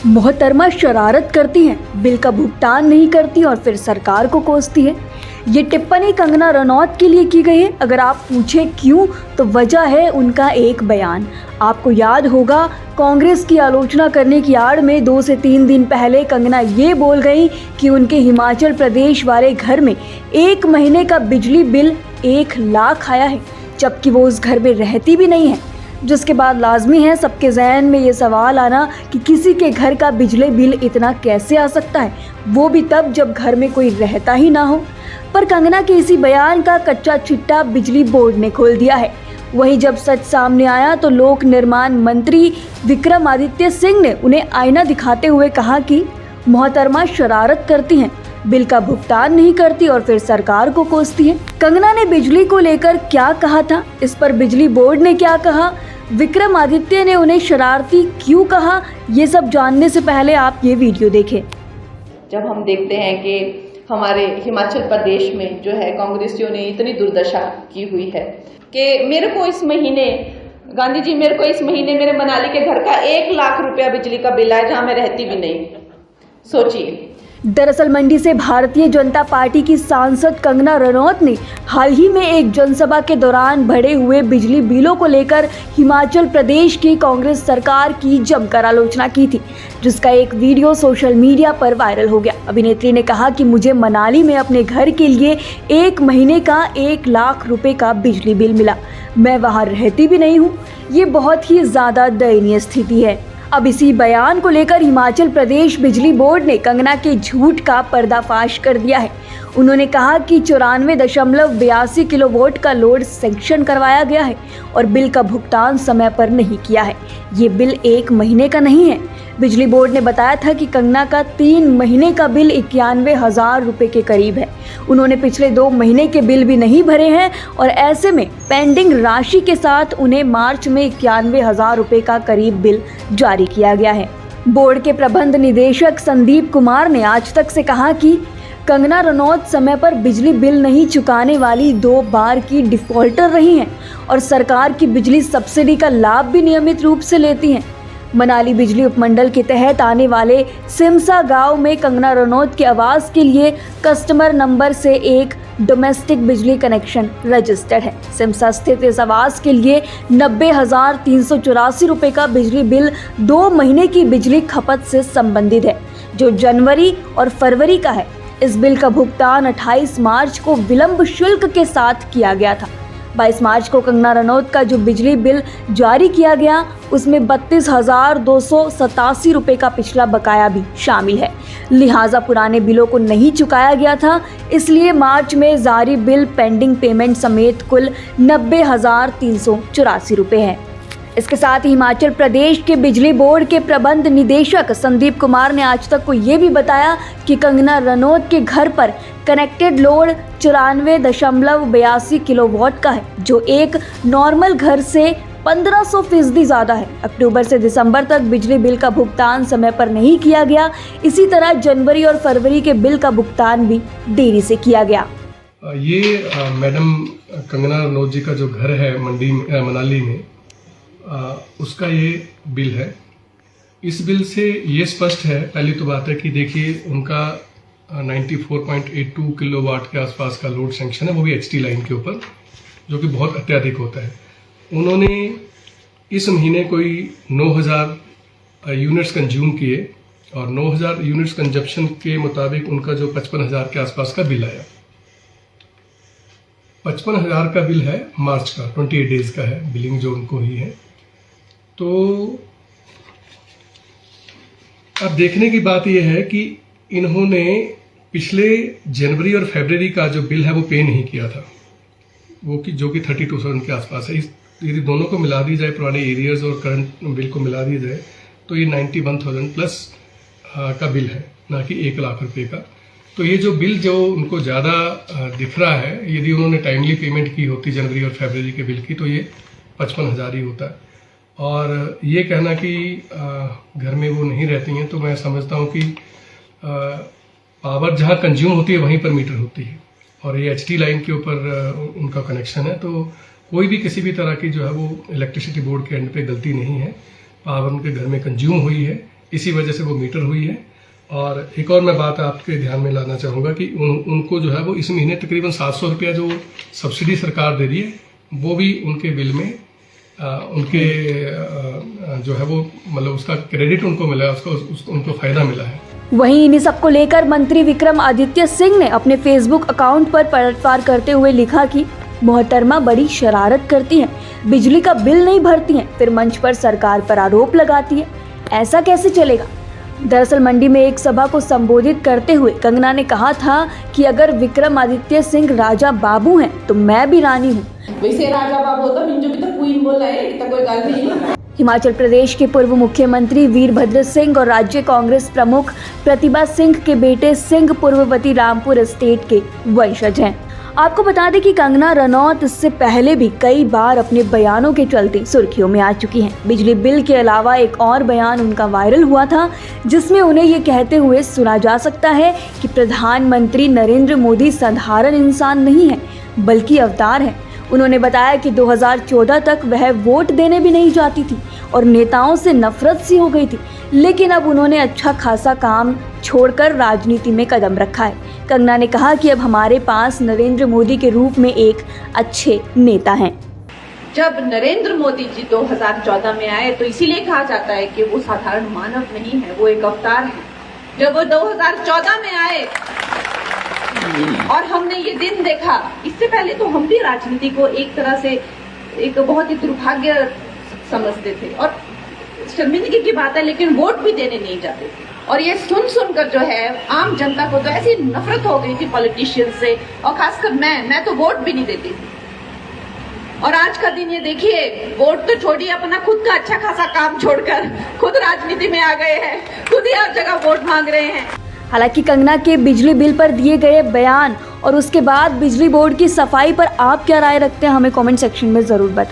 मोहतरमा शरारत करती हैं, बिल का भुगतान नहीं करती और फिर सरकार को कोसती है। ये टिप्पणी कंगना रनौत के लिए की गई है। अगर आप पूछें क्यों, तो वजह है उनका एक बयान। आपको याद होगा, कांग्रेस की आलोचना करने की आड़ में 2 से 3 दिन पहले कंगना ये बोल गई कि उनके हिमाचल प्रदेश वाले घर में 1 महीने का बिजली बिल 1 लाख आया है, जबकि वो उस घर में रहती भी नहीं है। जिसके बाद लाजमी है सबके जहन में ये सवाल आना कि किसी के घर का बिजली बिल इतना कैसे आ सकता है, वो भी तब जब घर में कोई रहता ही ना हो। पर कंगना के इसी बयान का कच्चा चिट्टा बिजली बोर्ड ने खोल दिया है। वहीं जब सच सामने आया तो लोक निर्माण मंत्री विक्रमादित्य सिंह ने उन्हें आईना दिखाते हुए कहा कि मोहतरमा शरारत करती हैं, बिल का भुगतान नहीं करती और फिर सरकार को कोसती है। कंगना ने बिजली को लेकर क्या कहा था, इस पर बिजली बोर्ड ने क्या कहा, विक्रमादित्य ने उन्हें शरारती क्यों कहा, ये सब जानने से पहले आप ये वीडियो देखें। जब हम देखते हैं कि हमारे हिमाचल प्रदेश में जो है कांग्रेसियों ने इतनी दुर्दशा की हुई है कि मेरे को इस महीने मेरे मनाली के घर का 1 लाख रुपया बिजली का बिल आया, जहां मैं रहती भी नहीं। सोचिए। दरअसल मंडी से भारतीय जनता पार्टी की सांसद कंगना रनौत ने हाल ही में एक जनसभा के दौरान बढ़े हुए बिजली बिलों को लेकर हिमाचल प्रदेश की कांग्रेस सरकार की जमकर आलोचना की थी, जिसका एक वीडियो सोशल मीडिया पर वायरल हो गया। अभिनेत्री ने कहा कि मुझे मनाली में अपने घर के लिए 1 महीने का 1 लाख रुपए का बिजली बिल मिला, मैं वहां रहती भी नहीं हूँ। ये बहुत ही ज्यादा दयनीय स्थिति है। अब इसी बयान को लेकर हिमाचल प्रदेश बिजली बोर्ड ने कंगना के झूठ का पर्दाफाश कर दिया है। उन्होंने कहा कि 94.82 किलोवाट का लोड सैंक्शन करवाया गया है और बिल का भुगतान समय पर नहीं किया है। ये बिल 1 महीने का नहीं है। बिजली बोर्ड ने बताया था कि कंगना का 3 महीने का बिल 91,000 रुपए के करीब है। उन्होंने पिछले 2 महीने के बिल भी नहीं भरे हैं और ऐसे में पेंडिंग राशि के साथ उन्हें मार्च में 91,000 रुपए का करीब बिल जारी किया गया है। बोर्ड के प्रबंध निदेशक संदीप कुमार ने आज तक से कहा कि कंगना रनौत समय पर बिजली बिल नहीं चुकाने वाली 2 बार की डिफॉल्टर रही हैं और सरकार की बिजली सब्सिडी का लाभ भी नियमित रूप से लेती हैं। मनाली बिजली उपमंडल के तहत आने वाले सिमसा गांव में कंगना रनौत के आवास के लिए कस्टमर नंबर से एक डोमेस्टिक बिजली कनेक्शन रजिस्टर्ड है। सिमसा स्थित इस आवास के लिए 90,384 रुपए का बिजली बिल 2 महीने की बिजली खपत से संबंधित है, जो जनवरी और फरवरी का है। इस बिल का भुगतान 28 मार्च को विलंब शुल्क के साथ किया गया था। 22 मार्च को कंगना रनौत का जो बिजली बिल जारी किया गया, उसमें 32,287 रुपए का पिछला बकाया भी शामिल है। लिहाजा पुराने बिलों को नहीं चुकाया गया था, इसलिए मार्च में जारी बिल पेंडिंग पेमेंट समेत कुल 90,384 रुपए है। इसके साथ ही हिमाचल प्रदेश के बिजली बोर्ड के प्रबंध निदेशक संदीप कुमार ने आज तक को ये भी बताया कि कंगना रनौत के घर पर कनेक्टेड लोड 94.82 किलोवाट का है, जो एक नॉर्मल घर से 1500% ज़्यादा है। अक्टूबर से दिसंबर तक बिजली बिल का भुगतान समय पर नहीं किया गया। इसी तरह जनवरी और फरवरी के बिल का भुगतान भी देरी से किया गया। ये मैडम कंगना रनौत जी का जो घर है मनाली में, उसका ये बिल है। इस बिल से ये स्पष्ट है, पहली तो बात है कि देखिए उनका 94.82 किलोवाट के आसपास का लोड सैंक्शन है, वो भी एचटी लाइन के ऊपर, जो कि बहुत अत्यधिक होता है। उन्होंने इस महीने कोई 9,000 यूनिट्स कंज्यूम किए और 9,000 यूनिट्स कंजप्शन के मुताबिक उनका जो 55,000 के आसपास का बिल आया। 55,000 का बिल है मार्च का, 28 डेज का है बिलिंग जो उनको ही है। तो अब देखने की बात यह है कि इन्होंने पिछले जनवरी और फरवरी का जो बिल है वो पे नहीं किया था, वो कि जो कि 32,000 के आसपास है। यदि दोनों को मिला दी जाए, पुराने एरियर्स और करंट बिल को मिला दी जाए, तो ये 91,000 प्लस का बिल है, ना कि 1 लाख रुपए का। तो ये जो बिल जो उनको ज़्यादा दिख रहा है, यदि उन्होंने टाइमली पेमेंट की होती जनवरी और फरवरी के बिल की, तो ये 55,000 ही होता। और ये कहना कि घर में वो नहीं रहती हैं, तो मैं समझता हूँ कि पावर जहाँ कंज्यूम होती है वहीं पर मीटर होती है, और ये एचटी लाइन के ऊपर उनका कनेक्शन है। तो कोई भी किसी भी तरह की जो है वो इलेक्ट्रिसिटी बोर्ड के एंड पे गलती नहीं है। पावर उनके घर में कंज्यूम हुई है, इसी वजह से वो मीटर हुई है। और एक और मैं बात आपके ध्यान में लाना चाहूँगा कि उनको जो है वो इस महीने तकरीबन 700 रुपया जो सब्सिडी सरकार दे रही है, वो भी उनके बिल में उनके जो है वो मतलब उसका क्रेडिट उनको मिला है, उनको फायदा मिला है। वहीं इन्हीं सबको लेकर मंत्री विक्रमादित्य सिंह ने अपने फेसबुक अकाउंट पर पलटवार करते हुए लिखा कि मोहतरमा बड़ी शरारत करती हैं, बिजली का बिल नहीं भरती हैं, फिर मंच पर सरकार पर आरोप लगाती है। ऐसा कैसे चलेगा? दरअसल मंडी में एक सभा को संबोधित करते हुए कंगना ने कहा था कि अगर विक्रमादित्य सिंह राजा बाबू हैं तो मैं भी रानी हूँ। वैसे राजा बाबू तो मिंजो भी तो क्वीन बोला है, इतना कोई गल नहीं। हिमाचल प्रदेश के पूर्व मुख्यमंत्री वीरभद्र सिंह और राज्य कांग्रेस प्रमुख प्रतिभा सिंह के बेटे सिंह पूर्ववती रामपुर एस्टेट के वंशज हैं। आपको बता दें कि कंगना रनौत इससे पहले भी कई बार अपने बयानों के चलते सुर्खियों में आ चुकी हैं। बिजली बिल के अलावा एक और बयान उनका वायरल हुआ था, जिसमें उन्हें ये कहते हुए सुना जा सकता है कि प्रधानमंत्री नरेंद्र मोदी साधारण इंसान नहीं है बल्कि अवतार है। उन्होंने बताया कि 2014 तक वह वोट देने भी नहीं जाती थी और नेताओं से नफरत सी हो गई थी, लेकिन अब उन्होंने अच्छा खासा काम छोड़कर राजनीति में कदम रखा है। कंगना ने कहा कि अब हमारे पास नरेंद्र मोदी के रूप में एक अच्छे नेता हैं। जब नरेंद्र मोदी जी 2014 में आए तो इसीलिए कहा जाता है कि वो साधारण मानव नहीं है, वो एक अवतार है। जब वो 2014 में आए और हमने ये दिन देखा, इससे पहले तो हम भी राजनीति को एक तरह से एक बहुत ही दुर्भाग्य समझते थे और शर्मिंदगी की बात है, लेकिन वोट भी देने नहीं जाते थे। और ये सुनकर जो है आम जनता को तो ऐसी नफरत हो गई थी पॉलिटिशियन से, और खासकर मैं तो वोट भी नहीं देती थी। और आज का दिन ये देखिए, वोट तो छोड़िए, अपना खुद का अच्छा खासा काम छोड़कर खुद राजनीति में आ गए हैं, खुद ही हर जगह वोट मांग रहे हैं। हालांकि कंगना के बिजली बिल पर दिए गए बयान और उसके बाद बिजली बोर्ड की सफाई पर आप क्या राय रखते हैं, हमें कमेंट सेक्शन में जरूर बताएं।